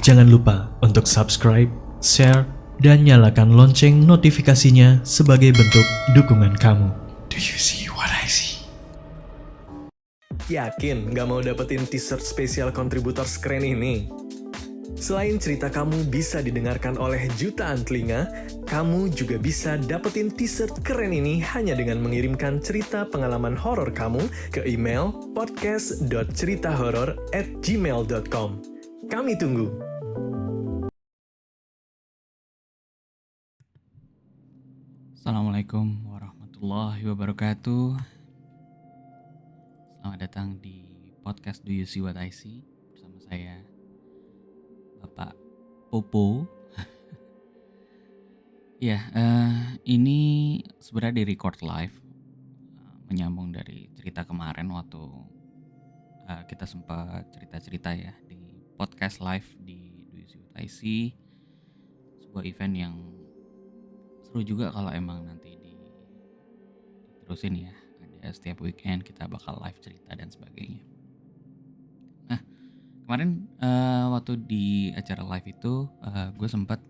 Jangan lupa untuk subscribe, share, dan nyalakan lonceng notifikasinya sebagai bentuk dukungan kamu. Do you see what I see? Yakin gak mau dapetin t-shirt spesial kontributor keren ini? Selain cerita kamu bisa didengarkan oleh jutaan telinga, kamu juga bisa dapetin t-shirt keren ini hanya dengan mengirimkan cerita pengalaman horor kamu ke email podcast.ceritahoror@gmail.com. Kami tunggu. Assalamualaikum warahmatullahi wabarakatuh. Selamat datang di podcast Do You See What I See bersama saya Bapak Popo. Ya, ini sebenarnya di record live, menyambung dari cerita kemarin waktu kita sempat cerita-cerita ya di podcast live di Do You See What I See, sebuah event yang seru juga kalau emang nanti diterusin ya. Ada setiap weekend kita bakal live cerita dan sebagainya. Nah, kemarin waktu di acara live itu gue sempat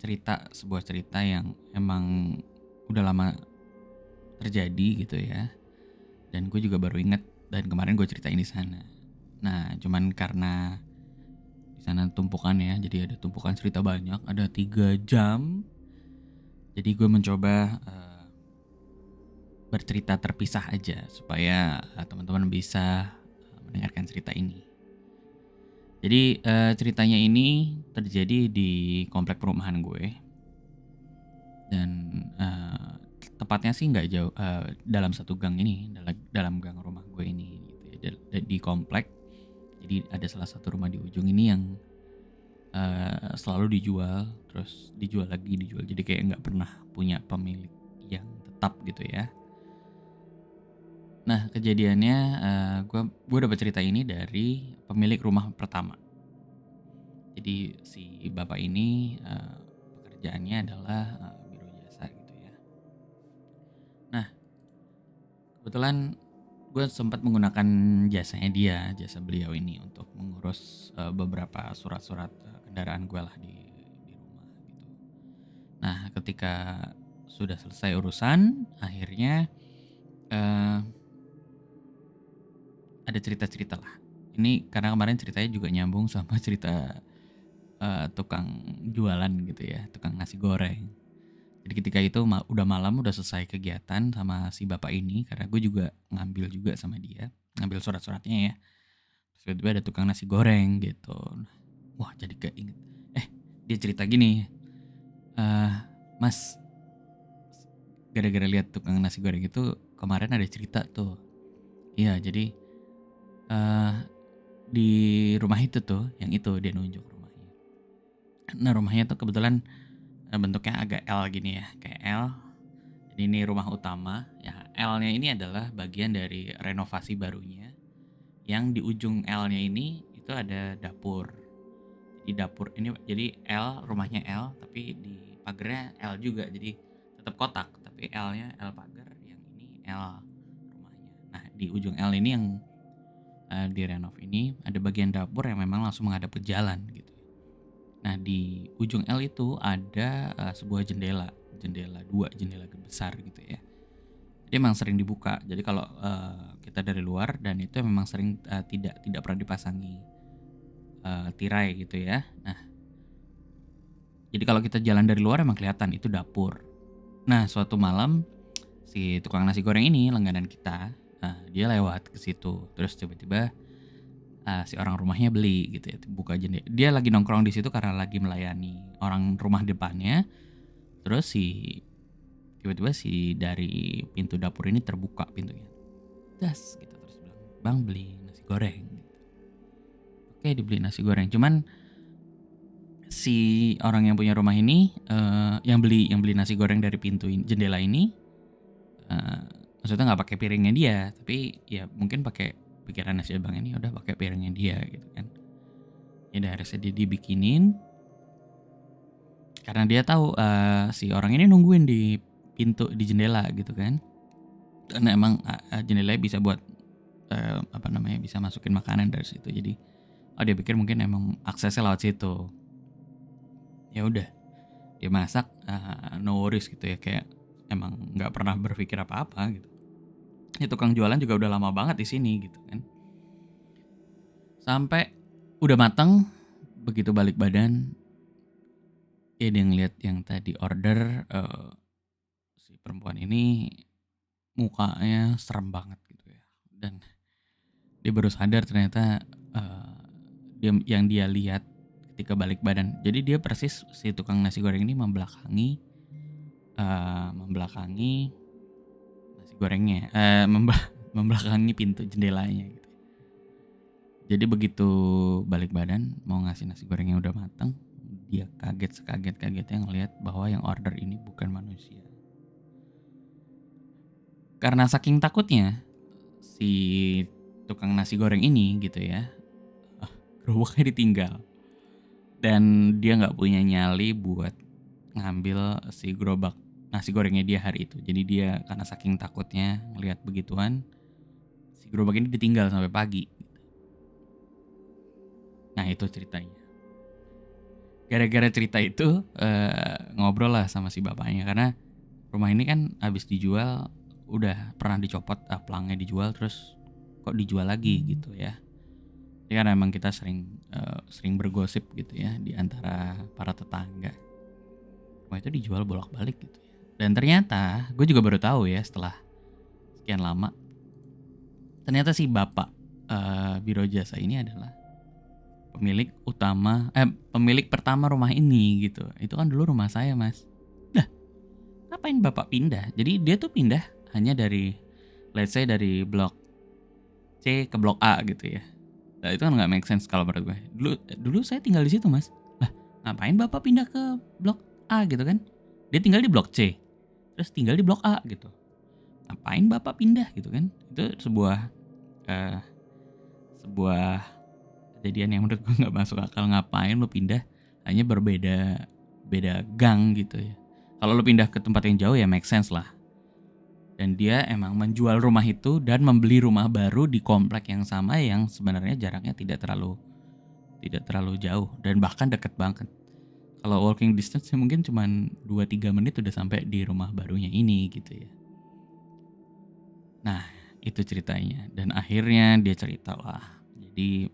cerita sebuah cerita yang emang udah lama terjadi gitu ya. Dan gue juga baru inget dan kemarin gue ceritain di sana. Nah, cuman karena di sana tumpukan ya, jadi ada tumpukan cerita banyak, ada 3 jam. Jadi gue mencoba bercerita terpisah aja supaya teman-teman bisa mendengarkan cerita ini. Jadi ceritanya ini terjadi di komplek perumahan gue dan tepatnya sih nggak jauh dalam satu gang ini, dalam gang rumah gue ini gitu ya, di komplek. Jadi ada salah satu rumah di ujung ini yang selalu dijual, terus dijual lagi, dijual. Jadi kayak nggak pernah punya pemilik yang tetap gitu ya. Nah, kejadiannya gue dapat cerita ini dari pemilik rumah pertama. Jadi si bapak ini pekerjaannya adalah biro jasa gitu ya. Nah, kebetulan gue sempat menggunakan jasanya dia, jasa beliau ini untuk mengurus beberapa surat-surat kendaraan gue lah di rumah gitu. Nah, ketika sudah selesai urusan, akhirnya ada cerita-cerita lah. Ini karena kemarin ceritanya juga nyambung sama cerita tukang jualan gitu ya, tukang nasi goreng. Jadi ketika itu udah malam, udah selesai kegiatan sama si bapak ini, karena gue juga ngambil juga sama dia, ngambil surat-suratnya ya. Terus tiba-tiba ada tukang nasi goreng gitu. Wah, jadi keinget. Dia cerita gini, Mas, gara-gara lihat tukang nasi goreng itu kemarin ada cerita tuh. Iya, jadi di rumah itu tuh, yang itu dia nunjuk rumahnya. Nah, rumahnya tuh kebetulan bentuknya agak L gini ya, kayak L. Jadi ini rumah utama ya. L-nya ini adalah bagian dari renovasi barunya. Yang di ujung L-nya ini itu ada dapur. Di dapur ini jadi L, rumahnya L, tapi di pagarnya L juga. Jadi tetap kotak, tapi L-nya L pagar, yang ini L rumahnya. Nah, di ujung L ini yang di renov ini ada bagian dapur yang memang langsung menghadap ke jalan gitu. Nah, di ujung L itu ada sebuah jendela 2 jendela besar gitu ya. Jadi memang sering dibuka. Jadi kalau kita dari luar, dan itu memang sering tidak pernah dipasangi tirai gitu ya. Nah, jadi kalau kita jalan dari luar emang kelihatan itu dapur. Nah, suatu malam si tukang nasi goreng ini langganan kita, dia lewat ke situ. Terus tiba-tiba si orang rumahnya beli gitu ya, buka jendela. Dia lagi nongkrong di situ karena lagi melayani orang rumah depannya. Terus tiba-tiba dari pintu dapur ini terbuka pintunya. Das gitu, terus bilang, "Bang, beli nasi goreng." Gitu. Oke, dibeli nasi goreng. Cuman si orang yang punya rumah ini yang beli nasi goreng dari pintu jendela ini, maksudnya nggak pakai piringnya dia, tapi ya mungkin pakai pikiran si abang ini, udah pakai piringnya dia gitu kan. Ya udah, harusnya dia dibikinin karena dia tahu si orang ini nungguin di pintu, di jendela gitu kan. Karena emang jendelanya bisa buat bisa masukin makanan dari situ. Jadi Oh dia pikir mungkin emang aksesnya lewat situ. Ya udah, dia masak, no worries gitu ya, kayak emang nggak pernah berpikir apa-apa gitu. Ya tukang jualan juga udah lama banget di sini gitu kan. Sampai udah mateng, begitu balik badan, ya dia ngeliat yang tadi order, si perempuan ini mukanya serem banget gitu ya. Dan dia baru sadar ternyata yang dia lihat ketika balik badan. Jadi dia persis si tukang nasi goreng ini membelakangi nasi gorengnya, membelakangi pintu jendelanya gitu. Jadi begitu balik badan mau ngasih nasi goreng yang udah matang, dia sekaget-kagetnya ngelihat bahwa yang order ini bukan manusia. Karena saking takutnya si tukang nasi goreng ini gitu ya, gerobaknya ditinggal. Dan dia nggak punya nyali buat ngambil si gerobak nasi gorengnya dia hari itu. Jadi dia karena saking takutnya ngelihat begituan, si gerobak ini ditinggal sampai pagi. Nah itu ceritanya. Gara-gara cerita itu ngobrol lah sama si bapaknya, karena rumah ini kan habis dijual, udah pernah dicopot, pelangnya dijual, terus kok dijual lagi gitu ya. Jadi kan emang kita sering bergosip gitu ya di antara para tetangga. Rumah itu dijual bolak-balik gitu ya. Dan ternyata gue juga baru tahu ya setelah sekian lama, ternyata si bapak biro jasa ini adalah pemilik pertama rumah ini gitu. Itu kan dulu rumah saya, Mas. Lah, ngapain bapak pindah? Jadi dia tuh pindah hanya dari, let's say dari blok C ke blok A gitu ya. Nah, itu kan nggak make sense kalau menurut gue. Dulu saya tinggal di situ, Mas. Lah, ngapain bapak pindah ke blok A gitu kan? Dia tinggal di blok C, terus tinggal di blok A gitu. Ngapain bapak pindah gitu kan? Itu sebuah kejadian yang menurut gue nggak masuk akal. Ngapain lo pindah hanya beda gang gitu ya. Kalau lo pindah ke tempat yang jauh ya make sense lah. Dan dia emang menjual rumah itu dan membeli rumah baru di komplek yang sama yang sebenarnya jaraknya tidak terlalu jauh dan bahkan deket banget. Kalau walking distance mungkin cuma 2-3 menit udah sampai di rumah barunya ini gitu ya. Nah itu ceritanya. Dan akhirnya dia cerita lah. Jadi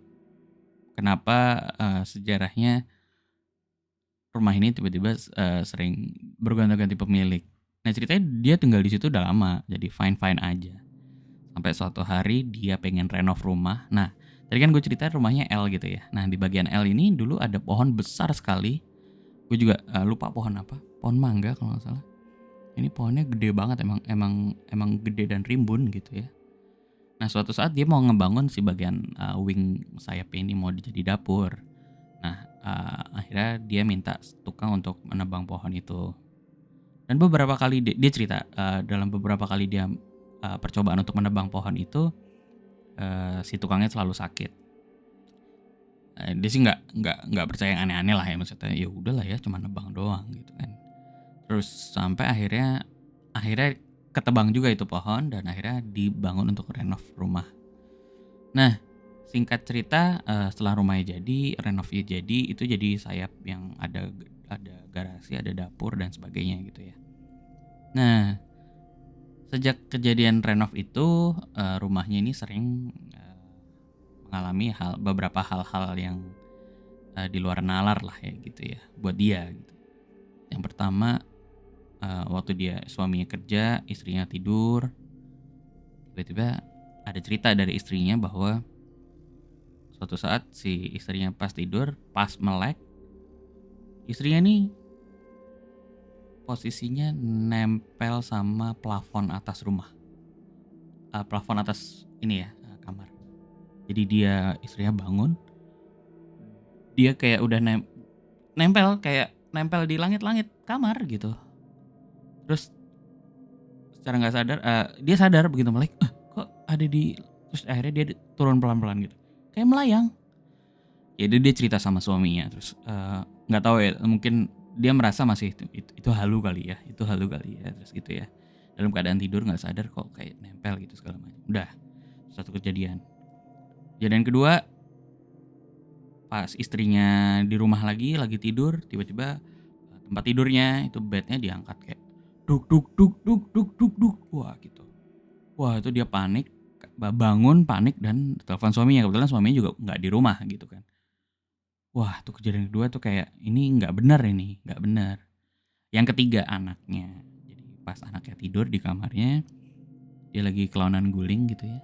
kenapa sejarahnya rumah ini tiba-tiba sering berganti-ganti pemilik. Nah ceritanya dia tinggal di situ udah lama, jadi fine-fine aja. Sampai suatu hari dia pengen renov rumah. Nah tadi kan gue cerita rumahnya L gitu ya. Nah di bagian L ini dulu ada pohon besar sekali. Gue juga lupa pohon apa, pohon mangga kalau nggak salah. Ini pohonnya gede banget, emang gede dan rimbun gitu ya. Nah suatu saat dia mau ngebangun si bagian wing sayapnya ini mau jadi dapur. Nah akhirnya dia minta tukang untuk menebang pohon itu. Dan beberapa kali dia cerita dalam beberapa kali dia percobaan untuk menebang pohon itu, si tukangnya selalu sakit. Dia sih nggak percaya yang aneh-aneh lah ya, maksudnya ya udahlah ya cuma nebang doang gitu kan. Terus sampai akhirnya ketebang juga itu pohon dan akhirnya dibangun untuk renov rumah. Nah singkat cerita setelah rumahnya jadi, renovnya jadi, itu jadi sayap yang ada garasi, ada dapur dan sebagainya gitu ya. Nah sejak kejadian renov itu rumahnya ini sering mengalami beberapa hal-hal yang di luar nalar lah ya gitu ya buat dia gitu. Yang pertama waktu suaminya kerja, istrinya tidur, tiba-tiba ada cerita dari istrinya bahwa suatu saat si istrinya pas tidur, pas melek, istrinya nih posisinya nempel sama plafon atas rumah, plafon atas ini ya kamar. Jadi istrinya bangun, dia kayak udah nempel di langit-langit kamar gitu. Terus secara nggak sadar dia sadar begitu melek, kok ada di, terus akhirnya dia turun pelan-pelan gitu kayak melayang. Ya dia cerita sama suaminya, terus nggak tahu ya, mungkin dia merasa masih itu halu kali ya, terus gitu ya, dalam keadaan tidur nggak sadar kok kayak nempel gitu segala macam. Udah satu kejadian kedua, pas istrinya di rumah lagi tidur, tiba-tiba tempat tidurnya itu bednya diangkat kayak duk duk duk duk duk duk duk, wah gitu. Wah itu dia panik, bangun panik dan telepon suaminya, kebetulan suaminya juga nggak di rumah gitu kan. Wah tuh kejadian kedua tuh kayak ini nggak benar ini, nggak benar. Yang ketiga anaknya, jadi pas anaknya tidur di kamarnya, dia lagi kelonan guling gitu ya.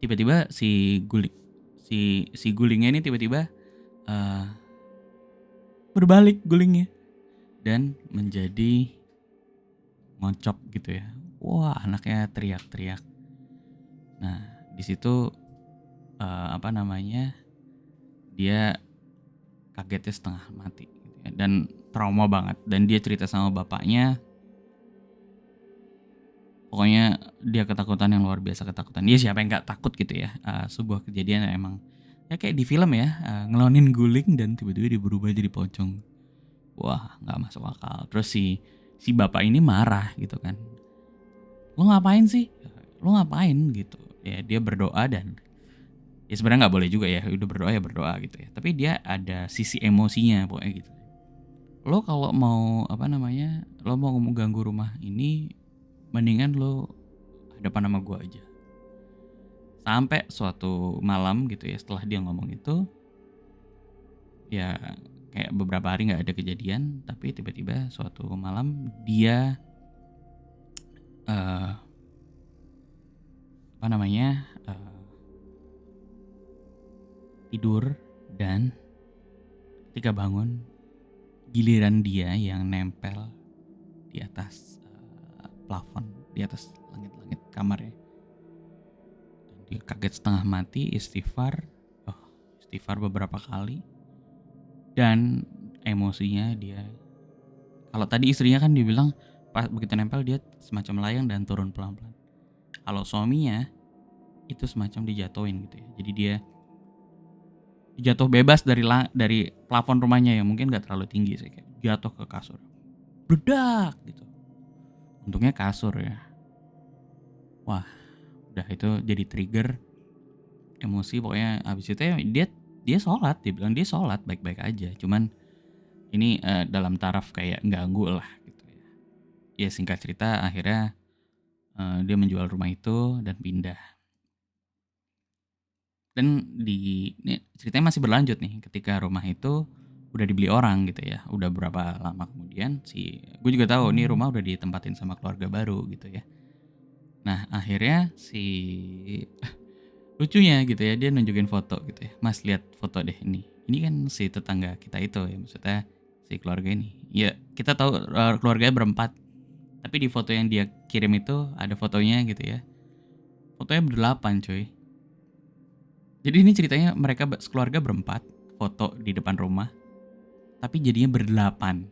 Tiba-tiba si gulingnya ini tiba-tiba eh, berbalik gulingnya dan menjadi ngoncop gitu ya. Wah anaknya teriak-teriak. Nah di situ apa namanya, dia kagetnya setengah mati gitu ya, dan trauma banget, dan dia cerita sama bapaknya. Pokoknya dia ketakutan yang luar biasa, ketakutan. Dia siapa yang nggak takut gitu ya. Sebuah kejadian yang emang ya kayak di film ya, ngelonin guling dan tiba-tiba dia berubah jadi pocong. Wah nggak masuk akal. Terus si bapak ini marah gitu kan. Lo ngapain sih? Lo ngapain gitu? Ya dia berdoa, dan ya sebenarnya nggak boleh juga ya. Udah berdoa ya berdoa gitu ya. Tapi dia ada sisi emosinya pokoknya gitu. Lo kalau mau apa namanya, lo mau ganggu rumah ini, mendingan lo hadapan sama gue aja. Sampai suatu malam gitu ya, setelah dia ngomong itu, ya kayak beberapa hari nggak ada kejadian, tapi tiba-tiba suatu malam dia eh apa namanya, tidur, dan ketika bangun giliran dia yang nempel di atas plafon, di atas langit-langit kamarnya. Dia kaget setengah mati, istighfar beberapa kali, dan emosinya dia, kalau tadi istrinya kan dibilang pas begitu nempel dia semacam layang dan turun pelan-pelan. Kalau suaminya itu semacam dijatuhin gitu ya. Jadi dia jatuh bebas dari plafon rumahnya yang mungkin gak terlalu tinggi sih, kayak jatuh ke kasur. Bledak gitu. Untungnya kasur ya. Wah, udah itu jadi trigger emosi. Pokoknya abis itu ya dia sholat, dia bilang dia sholat baik-baik aja, cuman ini dalam taraf kayak ganggu lah gitu ya. Ya singkat cerita akhirnya dia menjual rumah itu dan pindah. Dan ini ceritanya masih berlanjut nih, ketika rumah itu udah dibeli orang gitu ya. Udah berapa lama kemudian gue juga tahu nih rumah udah ditempatin sama keluarga baru gitu ya. Nah akhirnya lucunya gitu ya, dia nunjukin foto gitu ya. Mas lihat foto deh ini. Ini kan si tetangga kita itu ya, maksudnya si keluarga ini. Ya kita tahu keluarganya berempat. Tapi di foto yang dia kirim itu ada fotonya gitu ya. Fotonya berdelapan coy. Jadi ini ceritanya mereka sekeluarga berempat foto di depan rumah, tapi jadinya berdelapan.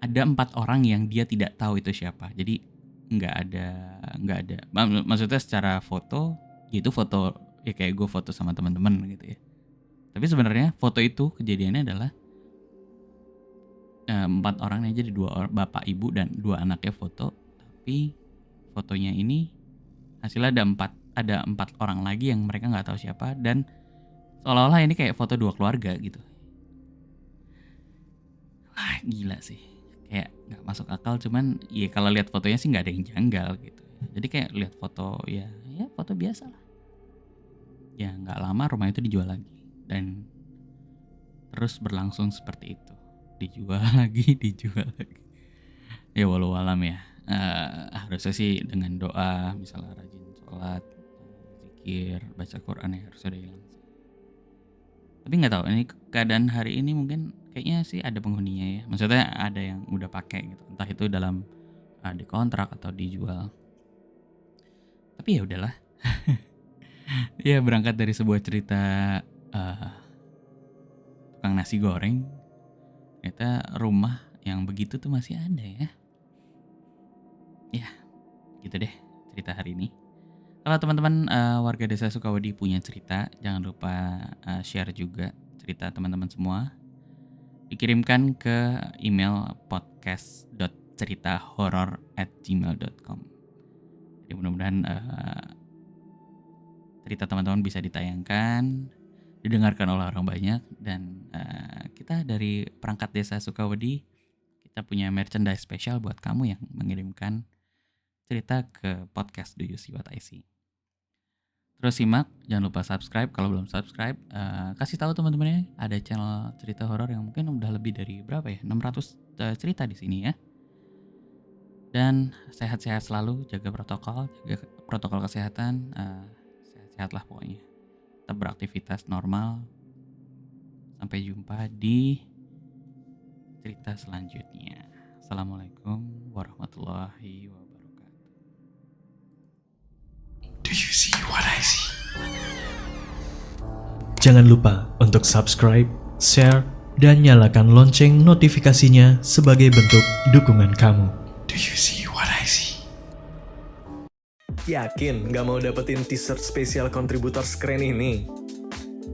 Ada 4 orang yang dia tidak tahu itu siapa. Jadi nggak ada. Maksudnya secara foto, itu foto ya kayak gue foto sama teman-teman gitu ya. Tapi sebenarnya foto itu kejadiannya adalah 4 orang aja, jadi 2 orang, bapak ibu dan 2 anaknya foto. Tapi fotonya ini hasilnya ada 4 orang lagi yang mereka nggak tahu siapa, dan seolah-olah ini kayak foto 2 keluarga gitu. Wah gila sih, kayak nggak masuk akal. Cuman ya kalau lihat fotonya sih nggak ada yang janggal gitu. Jadi kayak lihat foto ya foto biasa lah. Ya nggak lama rumah itu dijual lagi, dan terus berlangsung seperti itu, dijual lagi. Ya walau alam ya. Harusnya sih dengan doa, misalnya rajin sholat, zikir, baca Quran ya harus udah hilang. Tapi nggak tahu ini keadaan hari ini, mungkin kayaknya sih ada penghuninya ya. Maksudnya ada yang udah pakai gitu. Entah itu dalam dikontrak atau dijual. Tapi ya udahlah. Ya berangkat dari sebuah cerita tukang nasi goreng, ternyata rumah yang begitu tuh masih ada ya. Ya gitu deh cerita hari ini. Kalau teman-teman warga desa Sukawadi punya cerita, jangan lupa share juga cerita teman-teman semua. Dikirimkan ke email podcast.ceritahoror@gmail.com. Jadi mudah-mudahan cerita teman-teman bisa ditayangkan, didengarkan oleh orang banyak, dan kita dari Perangkat Desa Sukawedi, kita punya merchandise spesial buat kamu yang mengirimkan cerita ke podcast Do You See What I See. Terus simak, jangan lupa subscribe kalau belum subscribe. Kasih tahu teman-temannya ada channel cerita horor yang mungkin udah lebih dari berapa ya? 600 cerita di sini ya. Dan sehat-sehat selalu, jaga protokol kesehatan, sehat-sehat lah pokoknya. Tetap beraktivitas normal. Sampai jumpa di cerita selanjutnya. Assalamualaikum warahmatullahi wabarakatuh. Do you see what I see? Jangan lupa untuk subscribe, share, dan nyalakan lonceng notifikasinya sebagai bentuk dukungan kamu. Do you see what I see? Yakin nggak mau dapetin t-shirt spesial kontributor keren ini?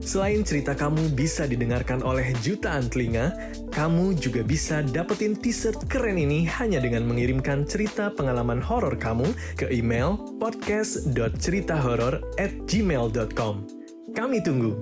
Selain cerita kamu bisa didengarkan oleh jutaan telinga, kamu juga bisa dapetin t-shirt keren ini hanya dengan mengirimkan cerita pengalaman horor kamu ke email podcast.ceritahoror@gmail.com. Kami tunggu!